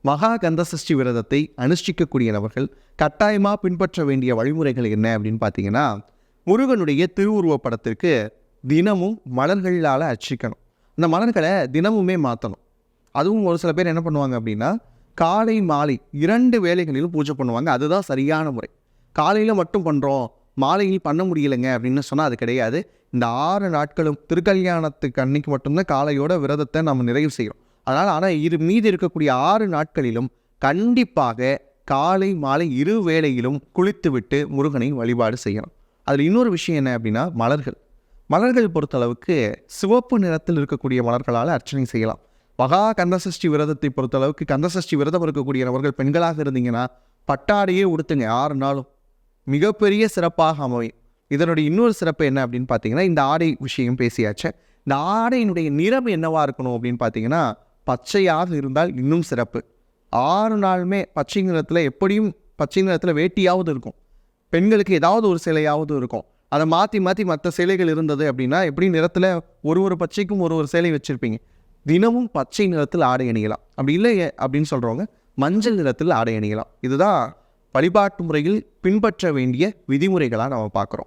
மகா கந்தசஷ்டி விரதத்தை அனுஷ்டிக்கக்கூடிய நபர்கள் கட்டாயமாக பின்பற்ற வேண்டிய வழிமுறைகள் என்ன அப்படின்னு பார்த்தீங்கன்னா, முருகனுடைய திருவுருவப் படத்திற்கு தினமும் மலர்களால் அர்ச்சிக்கணும். இந்த மலர்களை தினமுமே மாற்றணும். அதுவும் ஒரு சில பேர் என்ன பண்ணுவாங்க அப்படின்னா, காலை மாலை 2 வேளைகளிலும் பூஜை பண்ணுவாங்க. அதுதான் சரியான முறை. காலையில் மட்டும் பண்ணுறோம், மாலையில் பண்ண முடியலைங்க அப்படின்னு சொன்னால் அது கிடையாது. இந்த 6 நாட்களும் திருக்கல்யாணத்துக்கு அன்னைக்கு மட்டும்தான் காலையோட விரதத்தை நம்ம நிறைவு செய்கிறோம். ஆனால் மீதி இருக்கக்கூடிய 6 நாட்களிலும் கண்டிப்பாக காலை மாலை 2 வேளையிலும் குளித்துவிட்டு முருகனை வழிபாடு செய்யணும். அதில் இன்னொரு விஷயம் என்ன அப்படின்னா, மலர்கள் பொறுத்தளவுக்கு சிவப்பு நிறத்தில் இருக்கக்கூடிய மலர்களால் அர்ச்சனை செய்யலாம். மகா கந்தசஷ்டி விரதத்தை பொறுத்தளவுக்கு கந்தசஷ்டி விரதம் இருக்கக்கூடிய நபர்கள் பெண்களாக இருந்தீங்கன்னா பட்டாடையே உடுத்துங்க 6 நாளும். மிகப்பெரிய சிறப்பாக அமையும். இதனுடைய இன்னொரு சிறப்பு என்ன அப்படின்னு பார்த்தீங்கன்னா, இந்த ஆடை விஷயம் பேசியாச்சு. இந்த ஆடையினுடைய நிறம் என்னவா இருக்கணும் அப்படின்னு பார்த்தீங்கன்னா, பச்சையாக இருந்தால் இன்னும் சிறப்பு. 6 நாளுமே பச்சை நிறத்தில், எப்படியும் பச்சை நிறத்தில் வேட்டியாவது இருக்கும். பெண்களுக்கு ஏதாவது ஒரு சிலையாவது இருக்கும். அதை மாற்றி மற்ற சிலைகள் இருந்தது அப்படின்னா, எப்படி நிறத்தில் ஒரு பச்சைக்கும் ஒரு சேலை வச்சுருப்பீங்க. தினமும் பச்சை நிறத்தில் ஆடை அணியலாம். அப்படி இல்லை அப்படின்னு சொல்கிறவங்க மஞ்சள் நிறத்தில் ஆடை அணியலாம். இதுதான் வழிபாட்டு முறையில் பின்பற்ற வேண்டிய விதிமுறைகளாக நம்ம பார்க்குறோம்.